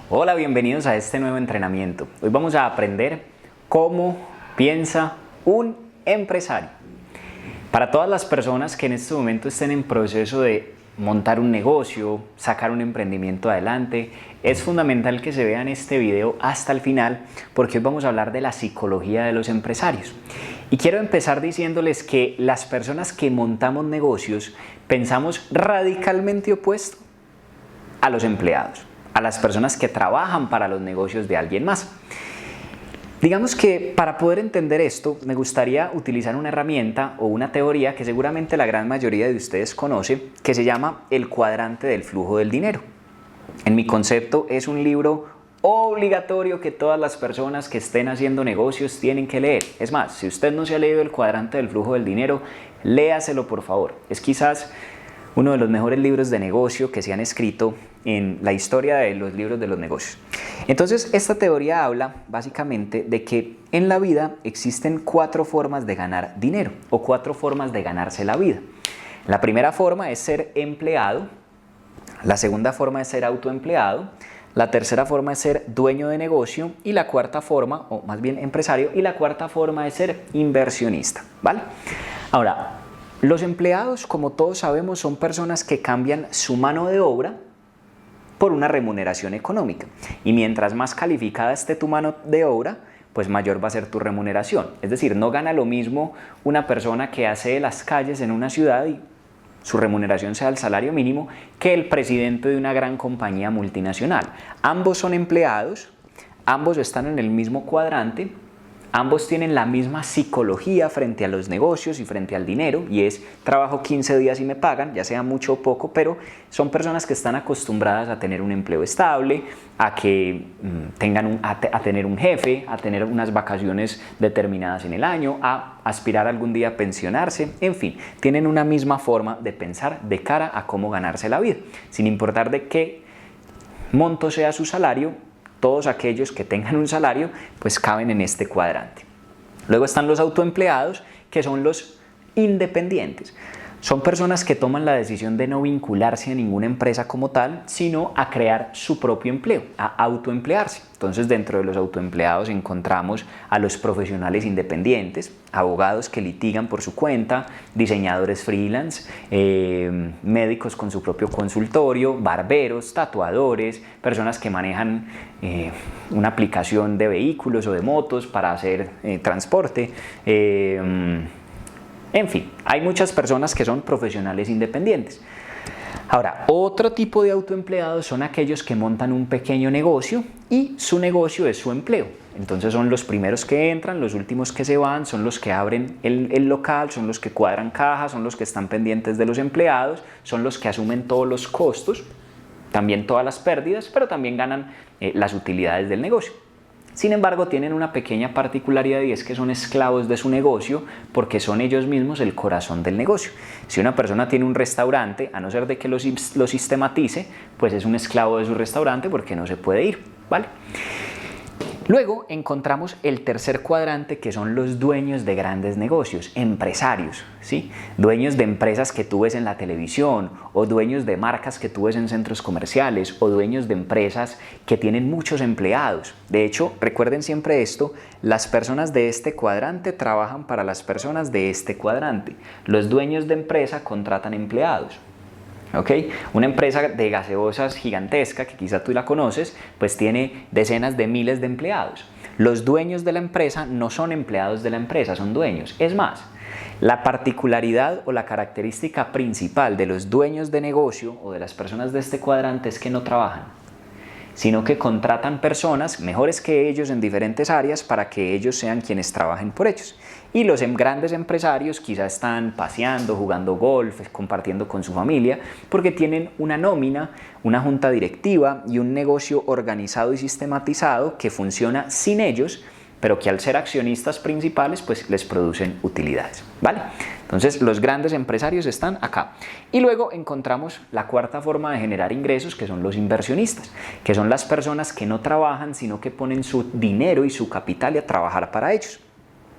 Hola, bienvenidos a este nuevo entrenamiento. Hoy vamos a aprender cómo piensa un empresario. Para todas las personas que en este momento estén en proceso de montar un negocio, sacar un emprendimiento adelante, es fundamental que se vean este video hasta el final porque hoy vamos a hablar de la psicología de los empresarios. Y quiero empezar diciéndoles que las personas que montamos negocios pensamos radicalmente opuesto a los empleados, a las personas que trabajan para los negocios de alguien más. Digamos que para poder entender esto me gustaría utilizar una herramienta o una teoría que seguramente la gran mayoría de ustedes conoce, que se llama el cuadrante del flujo del dinero. En mi concepto es un libro obligatorio que todas las personas que estén haciendo negocios tienen que leer. Es más, si usted no se ha leído el cuadrante del flujo del dinero, léaselo por favor. Es quizás uno de los mejores libros de negocio que se han escrito en la historia de los libros de los negocios. Entonces, esta teoría habla básicamente de que en la vida existen 4 formas de ganar dinero o 4 formas de ganarse la vida. La primera forma es ser empleado, la segunda forma es ser autoempleado, la tercera forma es ser dueño de negocio y la cuarta forma, o más bien empresario, y la cuarta forma es ser inversionista, ¿vale? Ahora, los empleados, como todos sabemos, son personas que cambian su mano de obra por una remuneración económica. Y mientras más calificada esté tu mano de obra, pues mayor va a ser tu remuneración. Es decir, no gana lo mismo una persona que hace las calles en una ciudad y su remuneración sea el salario mínimo que el presidente de una gran compañía multinacional. Ambos son empleados, ambos están en el mismo cuadrante, ambos tienen la misma psicología frente a los negocios y frente al dinero, y es trabajo 15 días y me pagan, ya sea mucho o poco, pero son personas que están acostumbradas a tener un empleo estable, a que a tener un jefe, a tener unas vacaciones determinadas en el año, a aspirar algún día a pensionarse, en fin, tienen una misma forma de pensar de cara a cómo ganarse la vida, sin importar de qué monto sea su salario. Todos aquellos que tengan un salario pues caben en este cuadrante. Luego están los autoempleados, que son los independientes. Son personas que toman la decisión de no vincularse a ninguna empresa como tal, sino a crear su propio empleo, a autoemplearse. Entonces, dentro de los autoempleados encontramos a los profesionales independientes, abogados que litigan por su cuenta, diseñadores freelance, médicos con su propio consultorio, barberos, tatuadores, personas que manejan una aplicación de vehículos o de motos para hacer transporte. En fin, hay muchas personas que son profesionales independientes. Ahora, otro tipo de autoempleados son aquellos que montan un pequeño negocio y su negocio es su empleo. Entonces son los primeros que entran, los últimos que se van, son los que abren el local, son los que cuadran cajas, son los que están pendientes de los empleados, son los que asumen todos los costos, también todas las pérdidas, pero también ganan las utilidades del negocio. Sin embargo, tienen una pequeña particularidad y es que son esclavos de su negocio porque son ellos mismos el corazón del negocio. Si una persona tiene un restaurante, a no ser de que lo sistematice, pues es un esclavo de su restaurante porque no se puede ir, ¿vale? Luego encontramos el tercer cuadrante, que son los dueños de grandes negocios, empresarios, ¿sí? Dueños de empresas que tú ves en la televisión, o dueños de marcas que tú ves en centros comerciales, o dueños de empresas que tienen muchos empleados. De hecho, recuerden siempre esto, las personas de este cuadrante trabajan para las personas de este cuadrante. Los dueños de empresa contratan empleados. ¿Okay? Una empresa de gaseosas gigantesca, que quizá tú la conoces, pues tiene decenas de miles de empleados. Los dueños de la empresa no son empleados de la empresa, son dueños. Es más, la particularidad o la característica principal de los dueños de negocio o de las personas de este cuadrante es que no trabajan, sino que contratan personas mejores que ellos en diferentes áreas para que ellos sean quienes trabajen por ellos. Y los grandes empresarios quizá están paseando, jugando golf, compartiendo con su familia, porque tienen una nómina, una junta directiva y un negocio organizado y sistematizado que funciona sin ellos, pero que al ser accionistas principales pues les producen utilidades, ¿vale? Entonces los grandes empresarios están acá. Y luego encontramos la cuarta forma de generar ingresos, que son los inversionistas, que son las personas que no trabajan, sino que ponen su dinero y su capital a trabajar para ellos.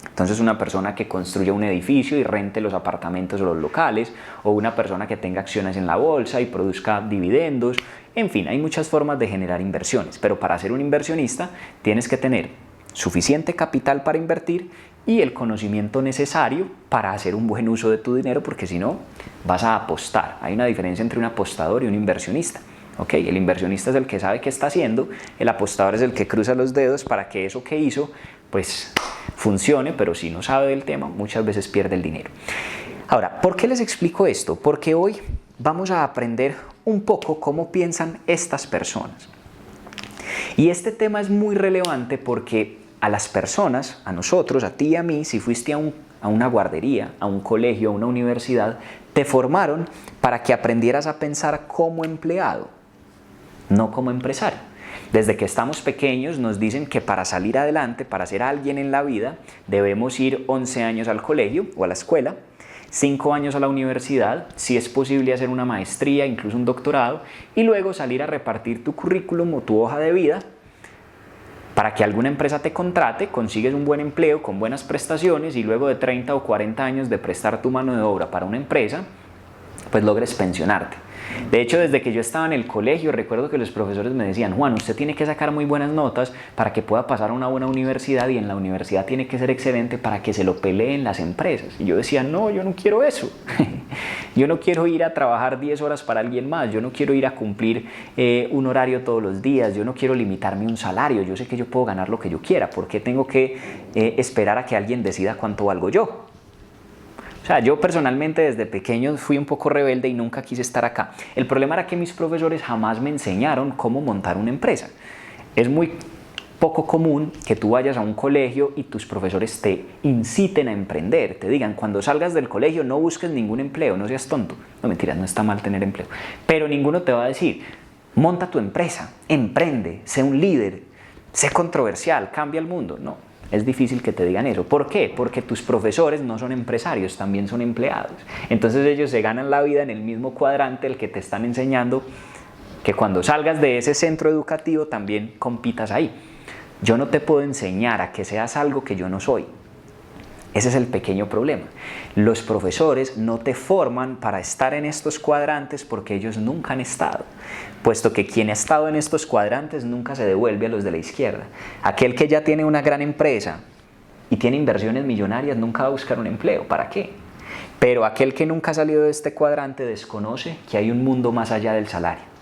Entonces una persona que construya un edificio y rente los apartamentos o los locales, o una persona que tenga acciones en la bolsa y produzca dividendos. En fin, hay muchas formas de generar inversiones, pero para ser un inversionista tienes que tener suficiente capital para invertir y el conocimiento necesario para hacer un buen uso de tu dinero, porque si no vas a apostar. Hay una diferencia entre un apostador y un inversionista. ¿Okay? El inversionista es el que sabe qué está haciendo, el apostador es el que cruza los dedos para que eso que hizo pues funcione, pero si no sabe del tema muchas veces pierde el dinero. Ahora, ¿por qué les explico esto? Porque hoy vamos a aprender un poco cómo piensan estas personas. Y este tema es muy relevante porque a las personas, a nosotros, a ti y a mí, si fuiste a una guardería, a un colegio, a una universidad, te formaron para que aprendieras a pensar como empleado, no como empresario. Desde que estamos pequeños nos dicen que para salir adelante, para ser alguien en la vida, debemos ir 11 años al colegio o a la escuela, 5 años a la universidad, si es posible hacer una maestría, incluso un doctorado, y luego salir a repartir tu currículum o tu hoja de vida para que alguna empresa te contrate, consigues un buen empleo con buenas prestaciones y luego de 30 o 40 años de prestar tu mano de obra para una empresa, pues logres pensionarte. De hecho, desde que yo estaba en el colegio, recuerdo que los profesores me decían: Juan, usted tiene que sacar muy buenas notas para que pueda pasar a una buena universidad, y en la universidad tiene que ser excelente para que se lo peleen las empresas. Y yo decía: no, yo no quiero eso. Yo no quiero ir a trabajar 10 horas para alguien más, yo no quiero ir a cumplir un horario todos los días, yo no quiero limitarme un salario, yo sé que yo puedo ganar lo que yo quiera, ¿por qué tengo que esperar a que alguien decida cuánto valgo yo? O sea, yo personalmente desde pequeño fui un poco rebelde y nunca quise estar acá. El problema era que mis profesores jamás me enseñaron cómo montar una empresa. Es muy poco común que tú vayas a un colegio y tus profesores te inciten a emprender, te digan: cuando salgas del colegio no busques ningún empleo, no seas tonto. No, mentiras, no está mal tener empleo. Pero ninguno te va a decir: monta tu empresa, emprende, sé un líder, sé controversial, cambia el mundo. No. Es difícil que te digan eso. ¿Por qué? Porque tus profesores no son empresarios, también son empleados. Entonces ellos se ganan la vida en el mismo cuadrante el que te están enseñando que cuando salgas de ese centro educativo también compitas ahí. Yo no te puedo enseñar a que seas algo que yo no soy. Ese es el pequeño problema. Los profesores no te forman para estar en estos cuadrantes porque ellos nunca han estado, puesto que quien ha estado en estos cuadrantes nunca se devuelve a los de la izquierda. Aquel que ya tiene una gran empresa y tiene inversiones millonarias nunca va a buscar un empleo. ¿Para qué? Pero aquel que nunca ha salido de este cuadrante desconoce que hay un mundo más allá del salario.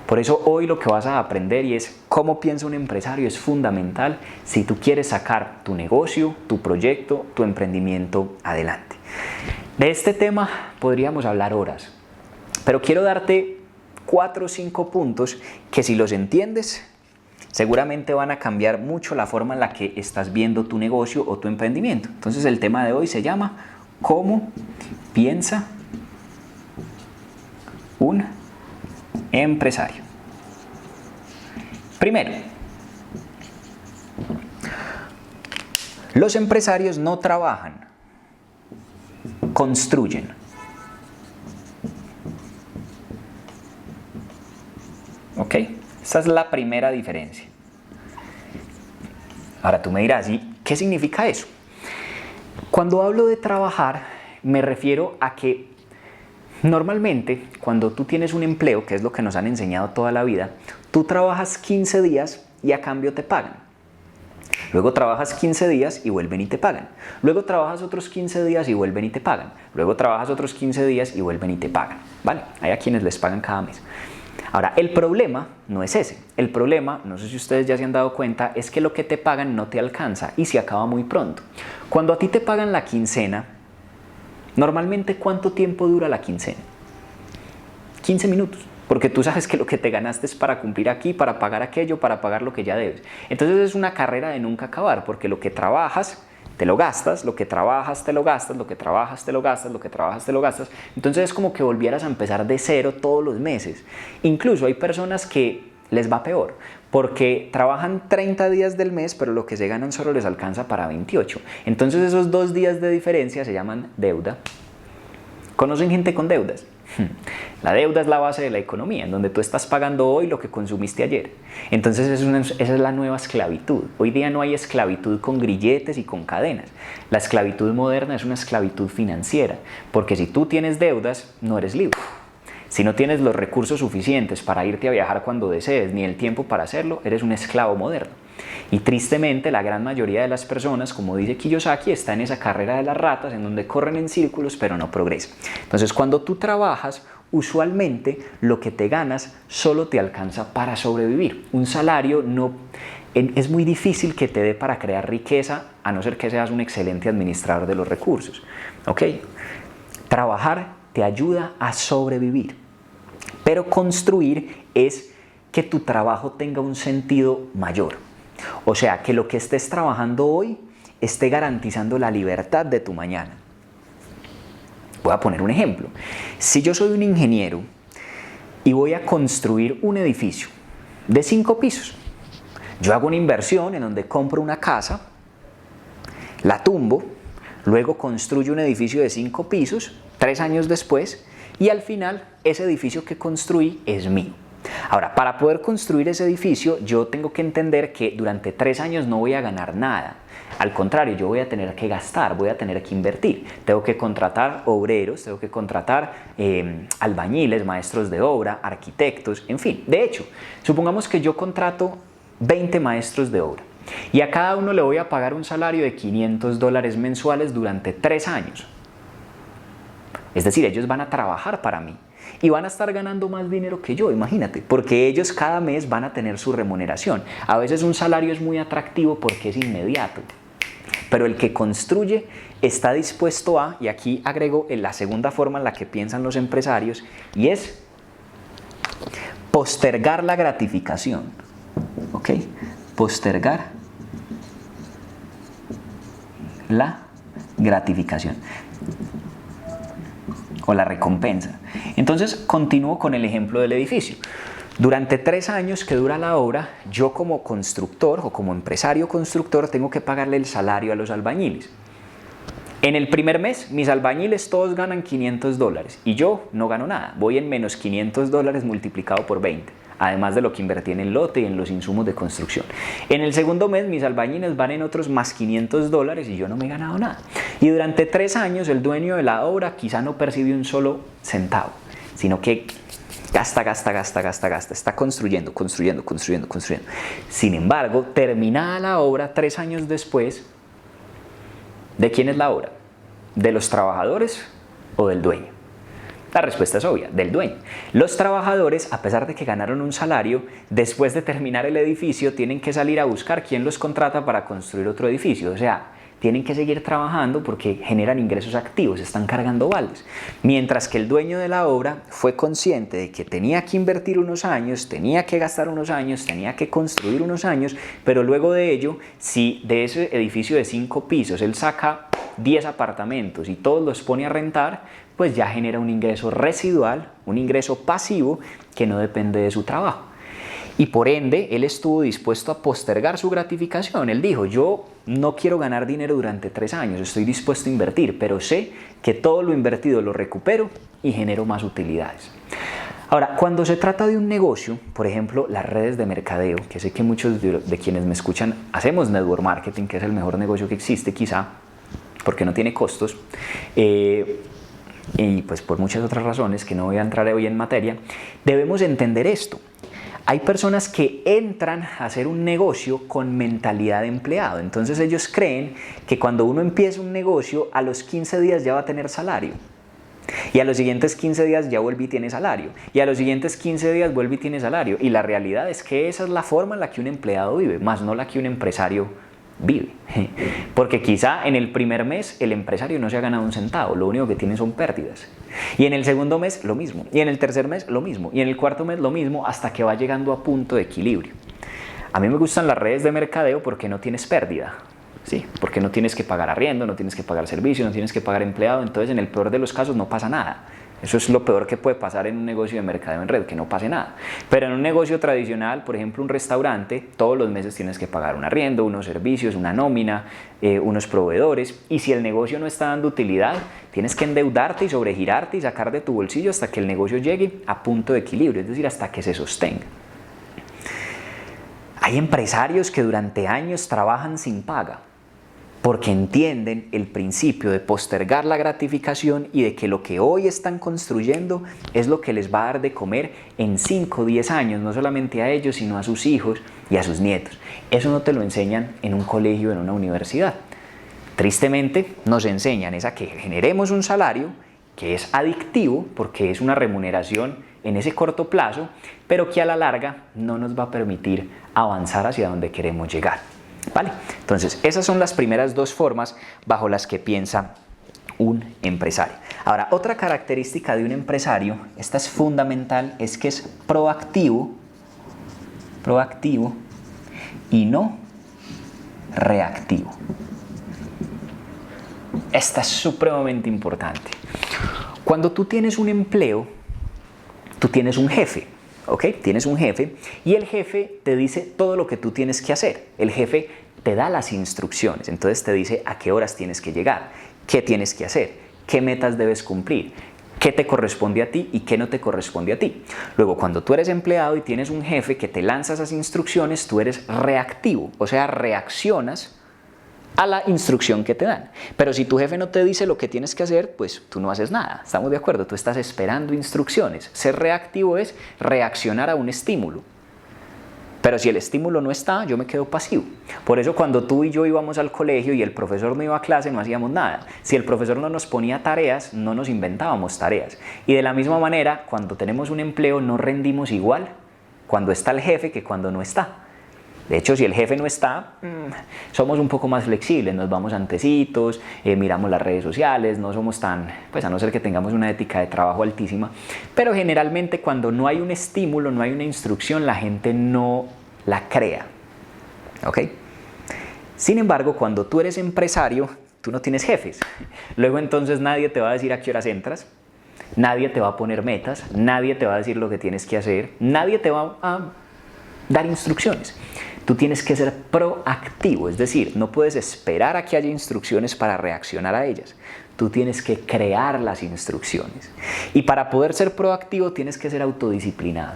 Por eso hoy lo que vas a aprender y es cómo piensa un empresario es fundamental si tú quieres sacar tu negocio, tu proyecto, tu emprendimiento adelante. De este tema podríamos hablar horas, pero quiero darte 4 o 5 puntos que si los entiendes seguramente van a cambiar mucho la forma en la que estás viendo tu negocio o tu emprendimiento. Entonces el tema de hoy se llama ¿cómo piensa un empresario? Primero, los empresarios no trabajan, construyen. ¿Ok? Esa es la primera diferencia. Ahora tú me dirás: ¿y qué significa eso? Cuando hablo de trabajar, me refiero a que normalmente, cuando tú tienes un empleo, que es lo que nos han enseñado toda la vida, tú trabajas 15 días y a cambio te pagan. Luego trabajas 15 días y vuelven y te pagan. Luego trabajas otros 15 días y vuelven y te pagan. Luego trabajas otros 15 días y vuelven y te pagan. ¿Vale? Hay a quienes les pagan cada mes. Ahora, el problema no es ese. El problema, no sé si ustedes ya se han dado cuenta, es que lo que te pagan no te alcanza y se acaba muy pronto. Cuando a ti te pagan la quincena, normalmente, ¿cuánto tiempo dura la quincena? 15 minutos, porque tú sabes que lo que te ganaste es para cumplir aquí, para pagar aquello, para pagar lo que ya debes. Entonces es una carrera de nunca acabar, porque lo que trabajas, te lo gastas, lo que trabajas, te lo gastas, lo que trabajas, te lo gastas, lo que trabajas, te lo gastas. Entonces es como que volvieras a empezar de cero todos los meses. Incluso hay personas que les va peor, porque trabajan 30 días del mes, pero lo que se ganan solo les alcanza para 28. Entonces esos 2 días de diferencia se llaman deuda. ¿Conocen gente con deudas? La deuda es la base de la economía, en donde tú estás pagando hoy lo que consumiste ayer. Entonces esa es la nueva esclavitud. Hoy día no hay esclavitud con grilletes y con cadenas. La esclavitud moderna es una esclavitud financiera, porque si tú tienes deudas, no eres libre. Si no tienes los recursos suficientes para irte a viajar cuando desees, ni el tiempo para hacerlo, eres un esclavo moderno. Y tristemente la gran mayoría de las personas, como dice Kiyosaki, está en esa carrera de las ratas en donde corren en círculos pero no progresan. Entonces cuando tú trabajas, usualmente lo que te ganas solo te alcanza para sobrevivir. Un salario es muy difícil que te dé para crear riqueza, a no ser que seas un excelente administrador de los recursos. ¿Ok? Trabajar te ayuda a sobrevivir, pero construir es que tu trabajo tenga un sentido mayor. O sea, que lo que estés trabajando hoy esté garantizando la libertad de tu mañana. Voy a poner un ejemplo. Si yo soy un ingeniero y voy a construir un edificio de 5 pisos, yo hago una inversión en donde compro una casa, la tumbo, luego construyo un edificio de 5 pisos, 3 años después, y al final ese edificio que construí es mío. Ahora, para poder construir ese edificio, yo tengo que entender que durante 3 años no voy a ganar nada. Al contrario, yo voy a tener que gastar, voy a tener que invertir. Tengo que contratar obreros, tengo que contratar albañiles, maestros de obra, arquitectos, en fin. De hecho, supongamos que yo contrato 20 maestros de obra y a cada uno le voy a pagar un salario de $500 mensuales durante 3 años. Es decir, ellos van a trabajar para mí. Y van a estar ganando más dinero que yo, imagínate, porque ellos cada mes van a tener su remuneración. A veces un salario es muy atractivo porque es inmediato, pero el que construye está dispuesto a, y aquí agrego la segunda forma en la que piensan los empresarios, y es postergar la gratificación. ¿Ok? Postergar la gratificación o la recompensa. Entonces continúo con el ejemplo del edificio. Durante 3 años que dura la obra, yo como constructor o como empresario constructor tengo que pagarle el salario a los albañiles. En el primer mes, mis albañiles todos ganan $500 y yo no gano nada. Voy en menos $500 multiplicado por 20. Además de lo que invertí en el lote y en los insumos de construcción. En el segundo mes mis albañiles van en otros más $500 y yo no me he ganado nada. Y durante 3 años el dueño de la obra quizá no percibe un solo centavo, sino que gasta. Está construyendo. Sin embargo, terminada la obra 3 años después, ¿de quién es la obra? ¿De los trabajadores o del dueño? La respuesta es obvia, del dueño. Los trabajadores, a pesar de que ganaron un salario, después de terminar el edificio tienen que salir a buscar quién los contrata para construir otro edificio. O sea, tienen que seguir trabajando porque generan ingresos activos, están cargando baldes. Mientras que el dueño de la obra fue consciente de que tenía que invertir unos años, tenía que gastar unos años, tenía que construir unos años, pero luego de ello, si de ese edificio de 5 pisos él saca 10 apartamentos y todos los pone a rentar, pues ya genera un ingreso residual, un ingreso pasivo que no depende de su trabajo. Y por ende, él estuvo dispuesto a postergar su gratificación. Él dijo, yo no quiero ganar dinero durante 3 años, estoy dispuesto a invertir, pero sé que todo lo invertido lo recupero y genero más utilidades. Ahora, cuando se trata de un negocio, por ejemplo, las redes de mercadeo, que sé que muchos de quienes me escuchan hacemos network marketing, que es el mejor negocio que existe quizá, porque no tiene costos, y pues por muchas otras razones que no voy a entrar hoy en materia, debemos entender esto. Hay personas que entran a hacer un negocio con mentalidad de empleado. Entonces ellos creen que cuando uno empieza un negocio, a los 15 días ya va a tener salario. Y a los siguientes 15 días ya vuelve y tiene salario. Y a los siguientes 15 días vuelve y tiene salario. Y la realidad es que esa es la forma en la que un empleado vive, más no la que un empresario vive. Porque quizá en el primer mes el empresario no se ha ganado un centavo, lo único que tiene son pérdidas. Y en el segundo mes lo mismo, y en el tercer mes lo mismo, y en el cuarto mes lo mismo, hasta que va llegando a punto de equilibrio. A mí me gustan las redes de mercadeo porque no tienes pérdida, ¿sí? Porque no tienes que pagar arriendo, no tienes que pagar servicio, no tienes que pagar empleado, entonces en el peor de los casos no pasa nada. Eso es lo peor que puede pasar en un negocio de mercadeo en red, que no pase nada. Pero en un negocio tradicional, por ejemplo un restaurante, todos los meses tienes que pagar un arriendo, unos servicios, una nómina, unos proveedores, y si el negocio no está dando utilidad, tienes que endeudarte y sobregirarte y sacar de tu bolsillo hasta que el negocio llegue a punto de equilibrio, es decir, hasta que se sostenga. Hay empresarios que durante años trabajan sin paga, porque entienden el principio de postergar la gratificación y de que lo que hoy están construyendo es lo que les va a dar de comer en 5 o 10 años, no solamente a ellos, sino a sus hijos y a sus nietos. Eso no te lo enseñan en un colegio, en una universidad. Tristemente, nos enseñan es a que generemos un salario que es adictivo, porque es una remuneración en ese corto plazo, pero que a la larga no nos va a permitir avanzar hacia donde queremos llegar. ¿Vale? Entonces, esas son las primeras 2 formas bajo las que piensa un empresario. Ahora, otra característica de un empresario, esta es fundamental, es que es proactivo y no reactivo. Esta es supremamente importante. Cuando tú tienes un empleo, tú tienes un jefe. ¿Ok? Tienes un jefe y el jefe te dice todo lo que tú tienes que hacer. El jefe te da las instrucciones, entonces te dice a qué horas tienes que llegar, qué tienes que hacer, qué metas debes cumplir, qué te corresponde a ti y qué no te corresponde a ti. Luego, cuando tú eres empleado y tienes un jefe que te lanza esas instrucciones, tú eres reactivo, o sea, reaccionas a la instrucción que te dan. Pero si tu jefe no te dice lo que tienes que hacer, pues tú no haces nada. ¿Estamos de acuerdo? Tú estás esperando instrucciones. Ser reactivo es reaccionar a un estímulo. Pero si el estímulo no está, yo me quedo pasivo. Por eso cuando tú y yo íbamos al colegio y el profesor no iba a clase, no hacíamos nada. Si el profesor no nos ponía tareas, no nos inventábamos tareas. Y de la misma manera, cuando tenemos un empleo, no rendimos igual cuando está el jefe que cuando no está. De hecho, si el jefe no está, somos un poco más flexibles, nos vamos antecitos, miramos las redes sociales, no somos tan, pues a no ser que tengamos una ética de trabajo altísima, pero generalmente cuando no hay un estímulo, no hay una instrucción, la gente no la crea, ¿ok? Sin embargo, cuando tú eres empresario, tú no tienes jefes, luego entonces nadie te va a decir a qué horas entras, nadie te va a poner metas, nadie te va a decir lo que tienes que hacer, nadie te va a dar instrucciones. Tú tienes que ser proactivo, es decir, no puedes esperar a que haya instrucciones para reaccionar a ellas. Tú tienes que crear las instrucciones. Y para poder ser proactivo tienes que ser autodisciplinado.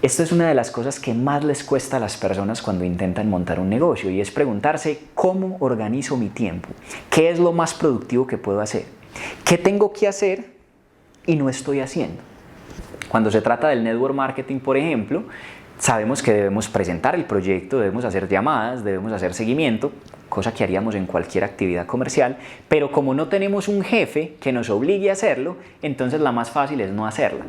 Esto es una de las cosas que más les cuesta a las personas cuando intentan montar un negocio y es preguntarse cómo organizo mi tiempo, qué es lo más productivo que puedo hacer, qué tengo que hacer y no estoy haciendo. Cuando se trata del network marketing, por ejemplo, sabemos que debemos presentar el proyecto, debemos hacer llamadas, debemos hacer seguimiento, cosa que haríamos en cualquier actividad comercial, pero como no tenemos un jefe que nos obligue a hacerlo, entonces la más fácil es no hacerlo.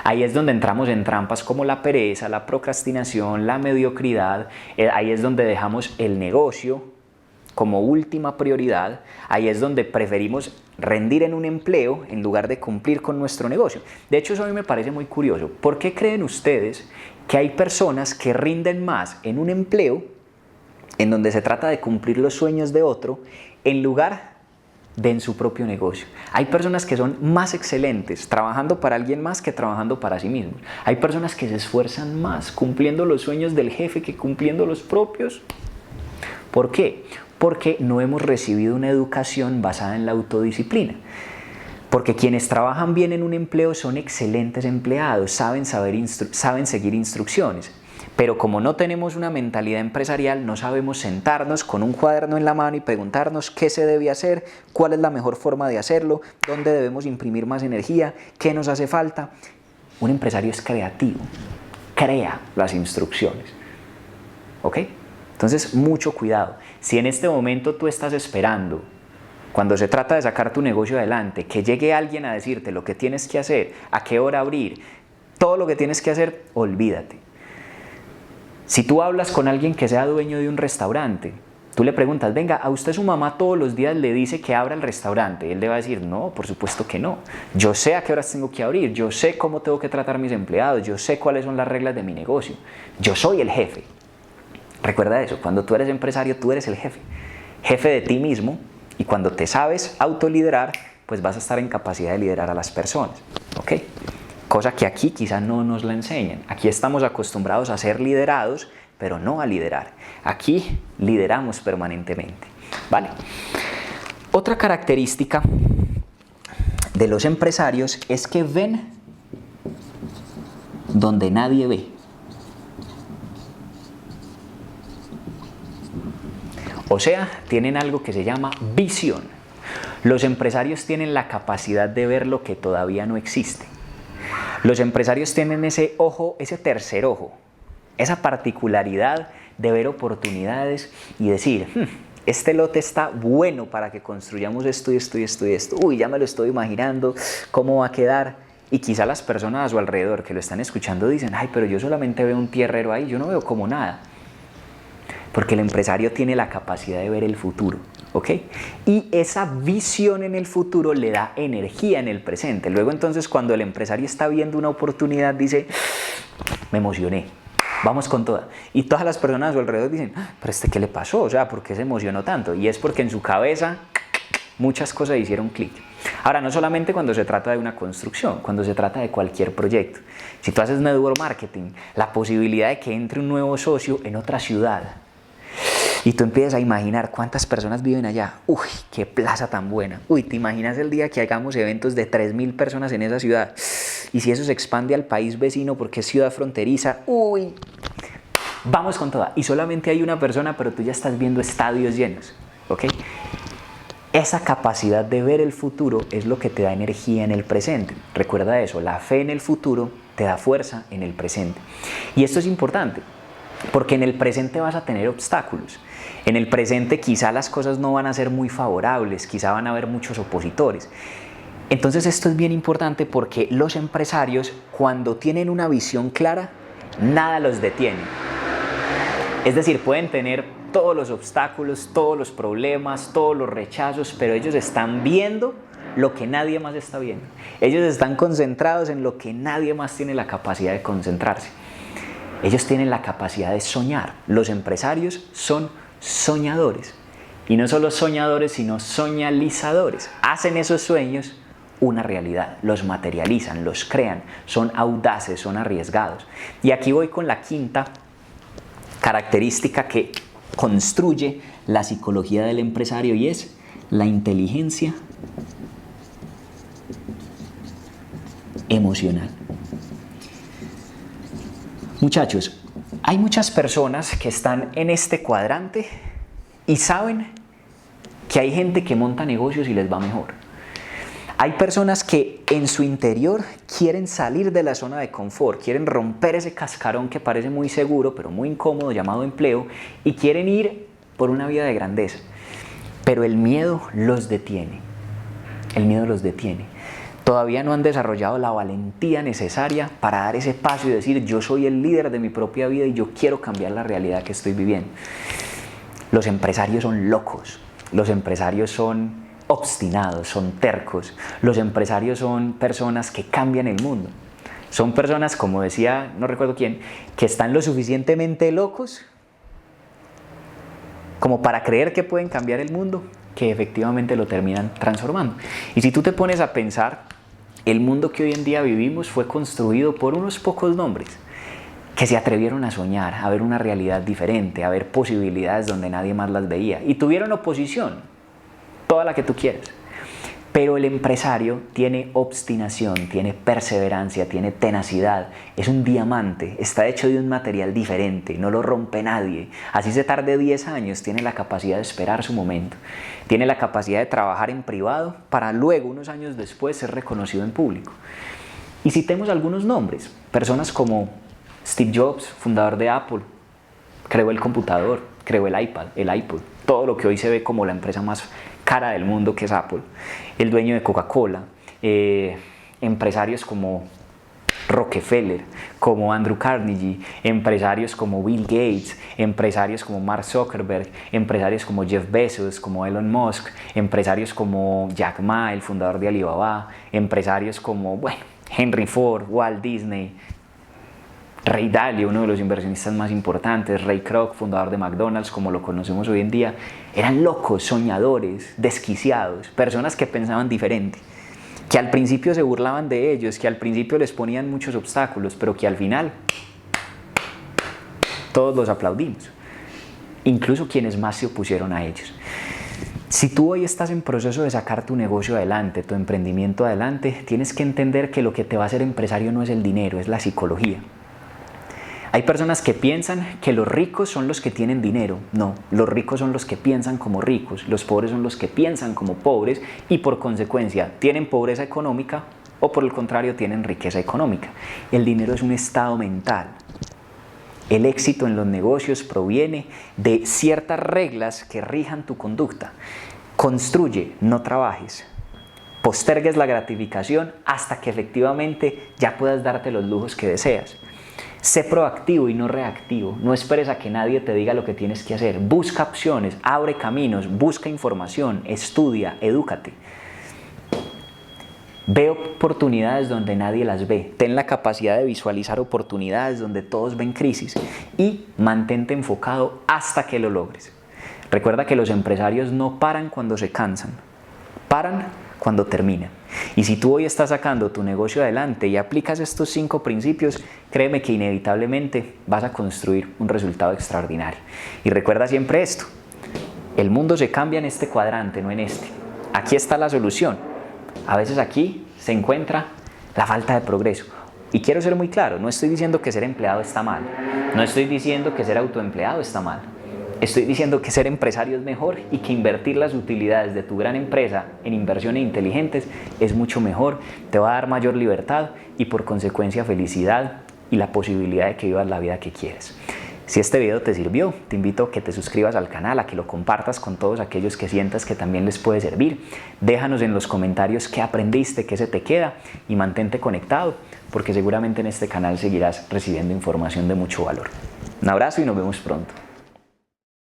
Ahí es donde entramos en trampas como la pereza, la procrastinación, la mediocridad, ahí es donde dejamos el negocio como última prioridad, ahí es donde preferimos rendir en un empleo en lugar de cumplir con nuestro negocio. De hecho, eso a mí me parece muy curioso. ¿Por qué creen ustedes que hay personas que rinden más en un empleo en donde se trata de cumplir los sueños de otro en lugar de en su propio negocio? Hay personas que son más excelentes trabajando para alguien más que trabajando para sí mismos. Hay personas que se esfuerzan más cumpliendo los sueños del jefe que cumpliendo los propios. ¿Por qué? Porque no hemos recibido una educación basada en la autodisciplina. Porque quienes trabajan bien en un empleo son excelentes empleados, saben seguir instrucciones. Pero como no tenemos una mentalidad empresarial, no sabemos sentarnos con un cuaderno en la mano y preguntarnos qué se debe hacer, cuál es la mejor forma de hacerlo, dónde debemos imprimir más energía, qué nos hace falta. Un empresario es creativo, crea las instrucciones. ¿Ok? Entonces, mucho cuidado. Si en este momento tú estás esperando, cuando se trata de sacar tu negocio adelante, que llegue alguien a decirte lo que tienes que hacer, a qué hora abrir, todo lo que tienes que hacer, olvídate. Si tú hablas con alguien que sea dueño de un restaurante, tú le preguntas, venga, ¿a usted su mamá todos los días le dice que abra el restaurante? Él le va a decir, no, por supuesto que no. Yo sé a qué horas tengo que abrir, yo sé cómo tengo que tratar a mis empleados, yo sé cuáles son las reglas de mi negocio. Yo soy el jefe. Recuerda eso, cuando tú eres empresario, tú eres el jefe. Jefe de ti mismo, y cuando te sabes autoliderar, pues vas a estar en capacidad de liderar a las personas, ¿ok? Cosa que aquí quizás no nos la enseñan. Aquí estamos acostumbrados a ser liderados, pero no a liderar. Aquí lideramos permanentemente, ¿vale? Otra característica de los empresarios es que ven donde nadie ve. O sea, tienen algo que se llama visión. Los empresarios tienen la capacidad de ver lo que todavía no existe. Los empresarios tienen ese ojo, ese tercer ojo, esa particularidad de ver oportunidades y decir, este lote está bueno para que construyamos esto y esto y esto y esto. Uy, ya me lo estoy imaginando, ¿cómo va a quedar? Y quizá las personas a su alrededor que lo están escuchando dicen, ay, pero yo solamente veo un tierrero ahí, yo no veo como nada. Porque el empresario tiene la capacidad de ver el futuro, ¿ok? Y esa visión en el futuro le da energía en el presente. Luego entonces cuando el empresario está viendo una oportunidad dice, me emocioné, vamos con toda. Y todas las personas a su alrededor dicen, pero ¿qué le pasó? O sea, ¿por qué se emocionó tanto? Y es porque en su cabeza muchas cosas hicieron clic. Ahora, no solamente cuando se trata de una construcción, cuando se trata de cualquier proyecto. Si tú haces network marketing, la posibilidad de que entre un nuevo socio en otra ciudad y tú empiezas a imaginar cuántas personas viven allá. Uy, qué plaza tan buena. Uy, ¿te imaginas el día que hagamos eventos de 3.000 personas en esa ciudad? Y si eso se expande al país vecino porque es ciudad fronteriza, uy, vamos con toda. Y solamente hay una persona, pero tú ya estás viendo estadios llenos, ¿ok? Esa capacidad de ver el futuro es lo que te da energía en el presente. Recuerda eso, la fe en el futuro te da fuerza en el presente. Y esto es importante, porque en el presente vas a tener obstáculos. En el presente quizá las cosas no van a ser muy favorables, quizá van a haber muchos opositores. Entonces esto es bien importante porque los empresarios, cuando tienen una visión clara, nada los detiene. Es decir, pueden tener todos los obstáculos, todos los problemas, todos los rechazos, pero ellos están viendo lo que nadie más está viendo. Ellos están concentrados en lo que nadie más tiene la capacidad de concentrarse. Ellos tienen la capacidad de soñar. Los empresarios son soñadores. Y no solo soñadores, sino soñalizadores. Hacen esos sueños una realidad, los materializan, los crean, son audaces, son arriesgados. Y aquí voy con la quinta característica que construye la psicología del empresario y es la inteligencia emocional. Muchachos, hay muchas personas que están en este cuadrante y saben que hay gente que monta negocios y les va mejor. Hay personas que en su interior quieren salir de la zona de confort, quieren romper ese cascarón que parece muy seguro, pero muy incómodo, llamado empleo, y quieren ir por una vida de grandeza. Pero el miedo los detiene. El miedo los detiene. Todavía no han desarrollado la valentía necesaria para dar ese paso y decir, yo soy el líder de mi propia vida y yo quiero cambiar la realidad que estoy viviendo. Los empresarios son locos. Los empresarios son obstinados, son tercos. Los empresarios son personas que cambian el mundo. Son personas, como decía, no recuerdo quién, que están lo suficientemente locos como para creer que pueden cambiar el mundo, que efectivamente lo terminan transformando. Y si tú te pones a pensar, el mundo que hoy en día vivimos fue construido por unos pocos nombres que se atrevieron a soñar, a ver una realidad diferente, a ver posibilidades donde nadie más las veía. Y tuvieron oposición, toda la que tú quieras. Pero el empresario tiene obstinación, tiene perseverancia, tiene tenacidad. Es un diamante, está hecho de un material diferente, no lo rompe nadie. Así se tarde 10 años, tiene la capacidad de esperar su momento. Tiene la capacidad de trabajar en privado para luego, unos años después, ser reconocido en público. Y citemos algunos nombres. Personas como Steve Jobs, fundador de Apple, creó el computador, creó el iPad, el iPod, todo lo que hoy se ve como la empresa más cara del mundo que es Apple, el dueño de Coca-Cola, empresarios como Rockefeller, como Andrew Carnegie, empresarios como Bill Gates, empresarios como Mark Zuckerberg, empresarios como Jeff Bezos, como Elon Musk, empresarios como Jack Ma, el fundador de Alibaba, empresarios como, Henry Ford, Walt Disney, Ray Dalio, uno de los inversionistas más importantes, Ray Kroc, fundador de McDonald's, como lo conocemos hoy en día, eran locos, soñadores, desquiciados, personas que pensaban diferente, que al principio se burlaban de ellos, que al principio les ponían muchos obstáculos, pero que al final todos los aplaudimos, incluso quienes más se opusieron a ellos. Si tú hoy estás en proceso de sacar tu negocio adelante, tu emprendimiento adelante, tienes que entender que lo que te va a hacer empresario no es el dinero, es la psicología. Hay personas que piensan que los ricos son los que tienen dinero. No, los ricos son los que piensan como ricos, los pobres son los que piensan como pobres y por consecuencia tienen pobreza económica o por el contrario tienen riqueza económica. El dinero es un estado mental. El éxito en los negocios proviene de ciertas reglas que rijan tu conducta. Construye, no trabajes. Postergues la gratificación hasta que efectivamente ya puedas darte los lujos que deseas. Sé proactivo y no reactivo. No esperes a que nadie te diga lo que tienes que hacer. Busca opciones, abre caminos, busca información, estudia, edúcate. Ve oportunidades donde nadie las ve. Ten la capacidad de visualizar oportunidades donde todos ven crisis y mantente enfocado hasta que lo logres. Recuerda que los empresarios no paran cuando se cansan, paran cuando terminan. Y si tú hoy estás sacando tu negocio adelante y aplicas estos 5 principios, créeme que inevitablemente vas a construir un resultado extraordinario. Y recuerda siempre esto, el mundo se cambia en este cuadrante, no en este. Aquí está la solución. A veces aquí se encuentra la falta de progreso. Y quiero ser muy claro, no estoy diciendo que ser empleado está mal, no estoy diciendo que ser autoempleado está mal. Estoy diciendo que ser empresario es mejor y que invertir las utilidades de tu gran empresa en inversiones inteligentes es mucho mejor, te va a dar mayor libertad y por consecuencia felicidad y la posibilidad de que vivas la vida que quieres. Si este video te sirvió, te invito a que te suscribas al canal, a que lo compartas con todos aquellos que sientas que también les puede servir. Déjanos en los comentarios qué aprendiste, qué se te queda y mantente conectado porque seguramente en este canal seguirás recibiendo información de mucho valor. Un abrazo y nos vemos pronto.